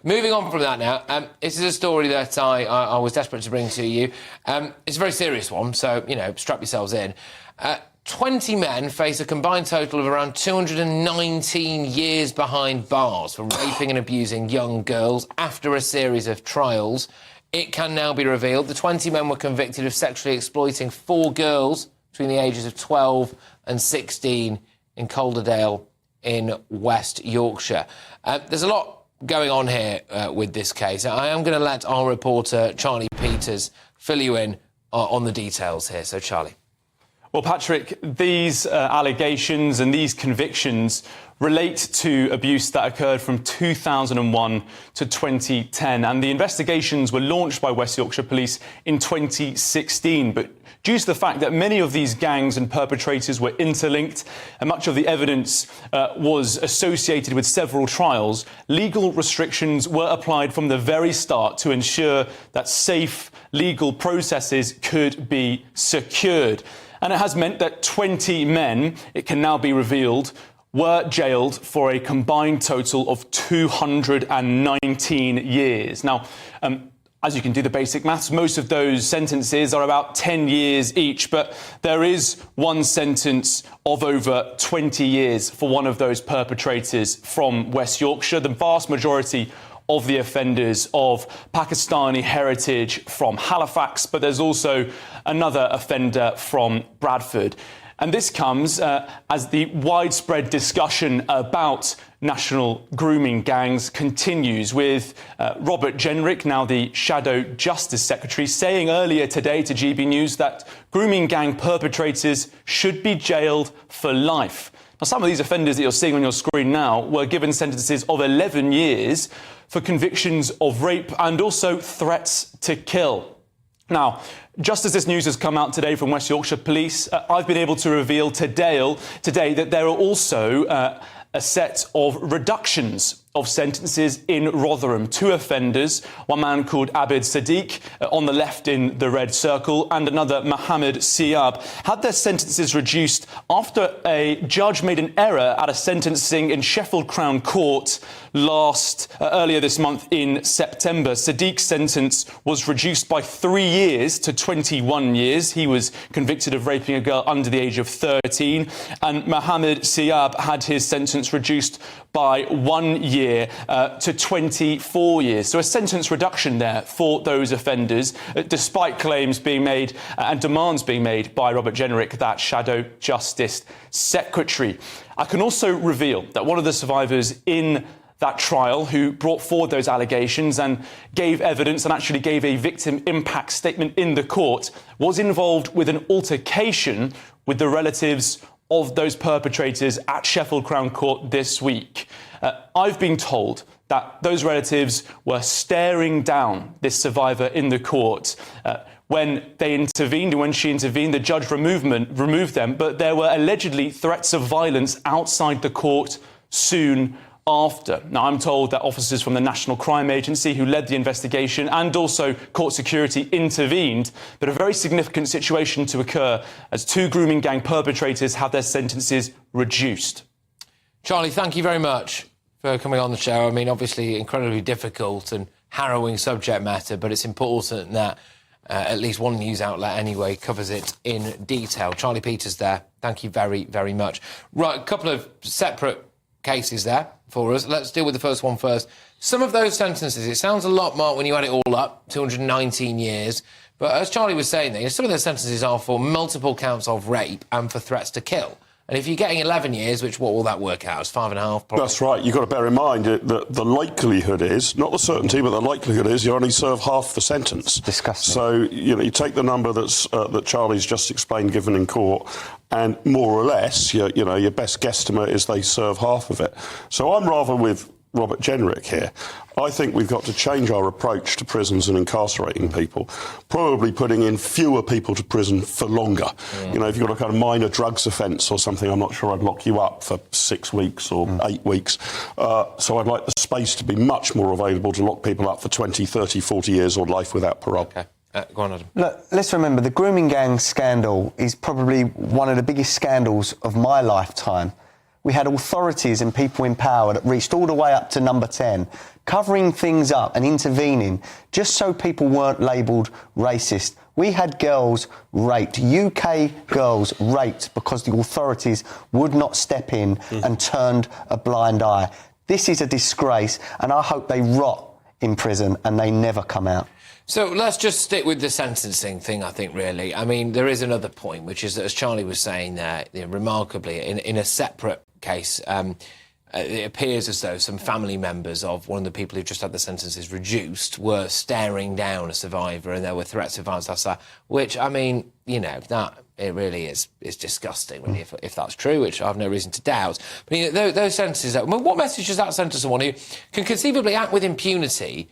Moving on from that now, this is a story that I was desperate to bring to you. It's a very serious one, so, strap yourselves in. 20 men face a combined total of around 219 years behind bars for raping and abusing young girls after a series of trials. It can now be revealed the 20 men were convicted of sexually exploiting 4 girls between the ages of 12 and 16 in Calderdale in West Yorkshire. There's a lot going on here with this case. I am going to let our reporter, Charlie Peters, fill you in on the details here. So, Charlie. Well, Patrick, these allegations and these convictions relate to abuse that occurred from 2001 to 2010. And the investigations were launched by West Yorkshire Police in 2016. But due to the fact that many of these gangs and perpetrators were interlinked and much of the evidence was associated with several trials, legal restrictions were applied from the very start to ensure that safe legal processes could be secured. And it has meant that 20 men, it can now be revealed, were jailed for a combined total of 219 years. Now, as you can do the basic maths, most of those sentences are about 10 years each, but there is one sentence of over 20 years for one of those perpetrators from West Yorkshire. The vast majority of the offenders of Pakistani heritage from Halifax, but there's also another offender from Bradford. And this comes as the widespread discussion about national grooming gangs continues, with Robert Jenrick, now the Shadow Justice Secretary, saying earlier today to GB News that grooming gang perpetrators should be jailed for life. Now, some of these offenders that you're seeing on your screen now were given sentences of 11 years for convictions of rape and also threats to kill. Now, just as this news has come out today from West Yorkshire Police, I've been able to reveal today that there are also a set of reductions of sentences in Rotherham. 2 offenders, one man called Abid Sadiq, on the left in the red circle, and another, Mohammed Siab, had their sentences reduced after a judge made an error at a sentencing in Sheffield Crown Court earlier this month in September. Sadiq's sentence was reduced by 3 years to 21 years. He was convicted of raping a girl under the age of 13, and Mohammed Siab had his sentence reduced by 1 year to 24 years. So a sentence reduction there for those offenders, despite claims being made and demands being made by Robert Jenrick, that Shadow Justice Secretary. I can also reveal that one of the survivors in that trial who brought forward those allegations and gave evidence and actually gave a victim impact statement in the court was involved with an altercation with the relatives of those perpetrators at Sheffield Crown Court this week. I've been told that those relatives were staring down this survivor in the court when they intervened, and when she intervened, the judge removed them, but there were allegedly threats of violence outside the court soon after. Now, I'm told that officers from the National Crime Agency who led the investigation and also court security intervened, but a very significant situation to occur as 2 grooming gang perpetrators have their sentences reduced. Charlie, thank you very much for coming on the show. I mean, obviously, incredibly difficult and harrowing subject matter, but it's important that at least one news outlet anyway covers it in detail. Charlie Peters there. Thank you very, very much. Right, a couple of separate cases there for us. Let's deal with the first one first. Some of those sentences, it sounds a lot, Mark, when you add it all up, 219 years. But as Charlie was saying there, some of those sentences are for multiple counts of rape and for threats to kill. And if you're getting 11 years, what will that work out as? 5.5, probably? That's right. You've got to bear in mind that the likelihood is, not the certainty, but the likelihood is you only serve half the sentence. Disgusting. So, you take the number that Charlie's just explained, given in court, and more or less, your best guesstimate is they serve half of it. So I'm rather with Robert Jenrick here. I think we've got to change our approach to prisons and incarcerating people, probably putting in fewer people to prison for longer. If you've got a kind of minor drugs offence or something, I'm not sure I'd lock you up for 6 weeks or 8 weeks. So I'd like the space to be much more available to lock people up for 20, 30, 40 years or life without parole. Okay. Go on, Adam. Look, let's remember, the grooming gang scandal is probably one of the biggest scandals of my lifetime. We had authorities and people in power that reached all the way up to number 10, covering things up and intervening just so people weren't labelled racist. We had girls raped, UK girls raped, because the authorities would not step in and turned a blind eye. This is a disgrace, and I hope they rot in prison and they never come out. So let's just stick with the sentencing thing, I think, really. I mean, there is another point, which is that, as Charlie was saying there, remarkably, in a separate case, it appears as though some family members of one of the people who just had the sentences reduced were staring down a survivor, and there were threats of violence outside, which, I mean, you know, that it really is disgusting, really, if that's true, which I have no reason to doubt. But you know, those sentences, I mean, what message does that send to someone who can conceivably act with impunity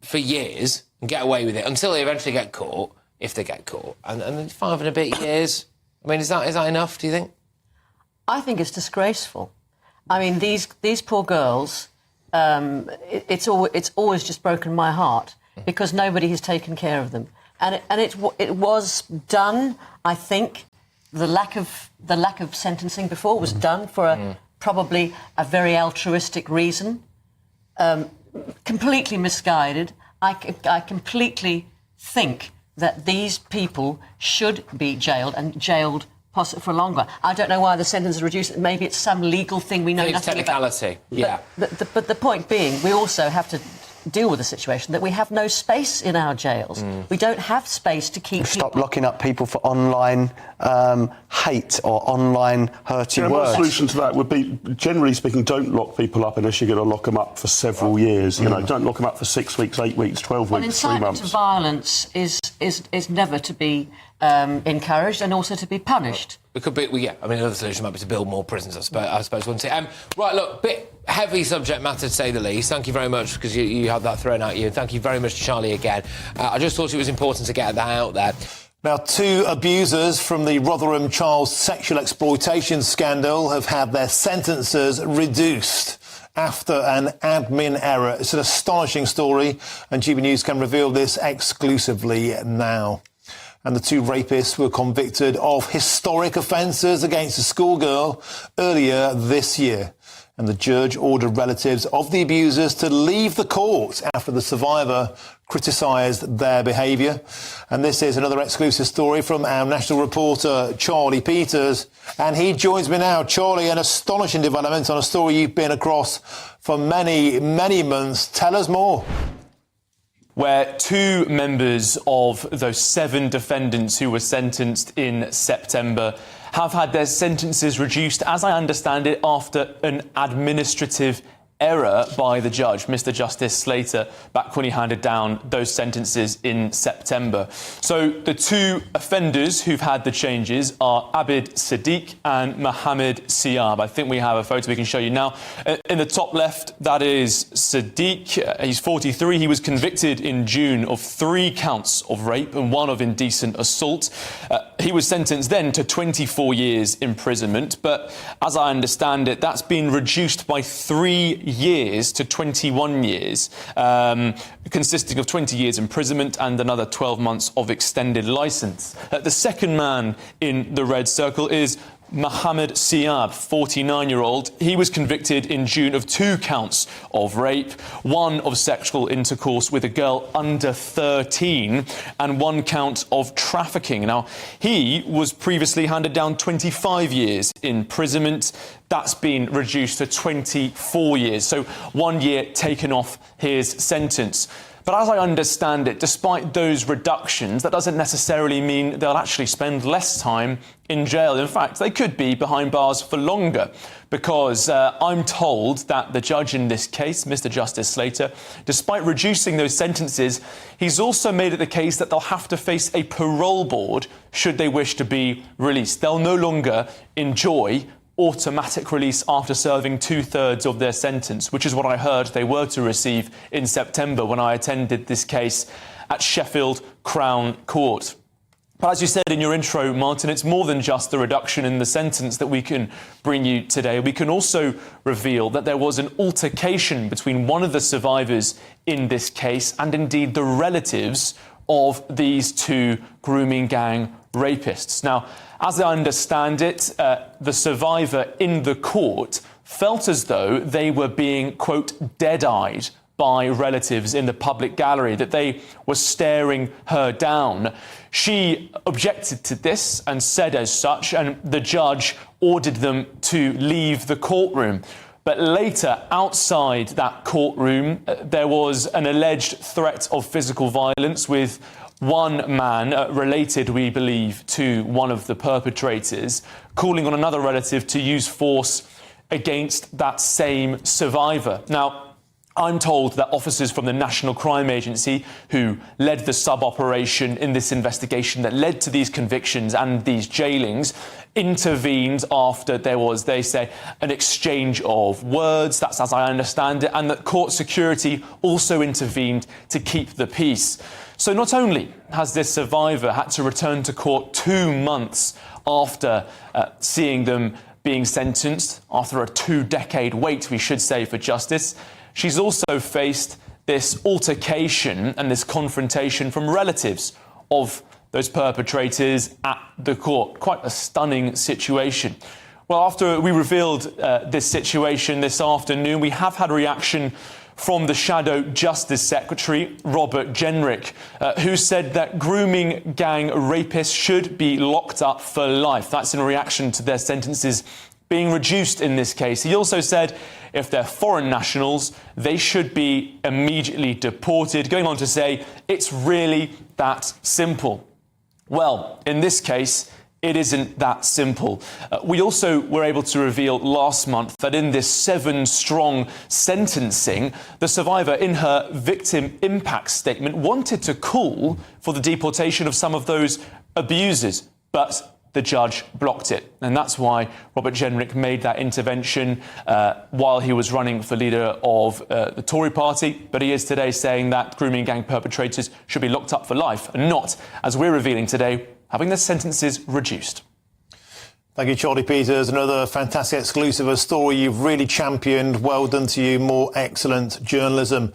for years and get away with it until they eventually get caught, if they get caught, and then 5 and a bit years? I mean, is that enough, do you think? I think it's disgraceful. I mean, these poor girls, it's always just broken my heart because nobody has taken care of them. And it was done, I think, the lack of sentencing before was done for probably a very altruistic reason, completely misguided. I completely think that these people should be jailed, and jailed possibly for longer. I don't know why the sentence is reduced. Maybe it's some legal thing we know nothing about. It's technicality, yeah. But the point being, we also have to deal with the situation that we have no space in our jails. We don't have space to keep Stop locking up people for online hate or online hurting words. My solution to that would be, generally speaking, don't lock people up unless you're going to lock them up for several years. You know, don't lock them up for 6 weeks, 8 weeks, 12 weeks, 3 months. Incitement to violence is never to be encouraged and also to be punished. It could be, well, yeah, I mean, another solution might be to build more prisons, I suppose, wouldn't it? Right, look, bit heavy subject matter, to say the least. Thank you very much, because you had that thrown at you. And thank you very much to Charlie again. I just thought it was important to get that out there. Now, 2 abusers from the Rotherham child sexual exploitation scandal have had their sentences reduced after an admin error. It's an astonishing story, and GB News can reveal this exclusively now. And the 2 rapists were convicted of historic offences against a schoolgirl earlier this year. And the judge ordered relatives of the abusers to leave the court after the survivor criticised their behaviour. And this is another exclusive story from our national reporter, Charlie Peters. And he joins me now. Charlie, an astonishing development on a story you've been across for many, many months. Tell us more. Where 2 members of those 7 defendants who were sentenced in September have had their sentences reduced, as I understand it, after an administrative error by the judge, Mr. Justice Slater, back when he handed down those sentences in September. So the 2 offenders who've had the changes are Abid Siddiq and Mohammed Siab. I think we have a photo we can show you now. In the top left, that is Siddiq. He's 43. He was convicted in June of 3 counts of rape and 1 of indecent assault. He was sentenced then to 24 years imprisonment, but as I understand it, that's been reduced by 3 years to 21 years, consisting of 20 years imprisonment and another 12 months of extended licence. The second man in the red circle is Mohammed Siab, 49-year-old. He was convicted in June of 2 counts of rape, 1 of sexual intercourse with a girl under 13 and 1 count of trafficking. Now, he was previously handed down 25 years imprisonment. That's been reduced to 24 years, so 1 year taken off his sentence. But as I understand it, despite those reductions, that doesn't necessarily mean they'll actually spend less time in jail. In fact, they could be behind bars for longer, because I'm told that the judge in this case, Mr. Justice Slater, despite reducing those sentences, he's also made it the case that they'll have to face a parole board should they wish to be released. They'll no longer enjoy automatic release after serving 2/3 of their sentence, which is what I heard they were to receive in September when I attended this case at Sheffield Crown Court. But as you said in your intro, Martin, it's more than just the reduction in the sentence that we can bring you today. We can also reveal that there was an altercation between one of the survivors in this case and indeed the relatives of these 2 grooming gang rapists. Now, as I understand it, the survivor in the court felt as though they were being, quote, dead-eyed by relatives in the public gallery, that they were staring her down. She objected to this and said as such, and the judge ordered them to leave the courtroom. But later, outside that courtroom, there was an alleged threat of physical violence with one man related, we believe, to one of the perpetrators, calling on another relative to use force against that same survivor. Now, I'm told that officers from the National Crime Agency, who led the sub-operation in this investigation that led to these convictions and these jailings, intervened after there was, they say, an exchange of words. That's as I understand it. And that court security also intervened to keep the peace. So not only has this survivor had to return to court 2 months after seeing them being sentenced, after a 2-decade wait, we should say, for justice, she's also faced this altercation and this confrontation from relatives of those perpetrators at the court. Quite a stunning situation. Well, after we revealed this situation this afternoon, we have had a reaction from the Shadow Justice Secretary, Robert Jenrick, who said that grooming gang rapists should be locked up for life. That's in reaction to their sentences being reduced in this case. He also said if they're foreign nationals, they should be immediately deported, going on to say it's really that simple. Well, in this case, it isn't that simple. We also were able to reveal last month that in this 7-strong sentencing, the survivor in her victim impact statement wanted to call for the deportation of some of those abusers, but the judge blocked it. And that's why Robert Jenrick made that intervention while he was running for leader of the Tory party. But he is today saying that grooming gang perpetrators should be locked up for life and not, as we're revealing today, having their sentences reduced. Thank you, Charlie Peters. Another fantastic exclusive, a story you've really championed. Well done to you. More excellent journalism.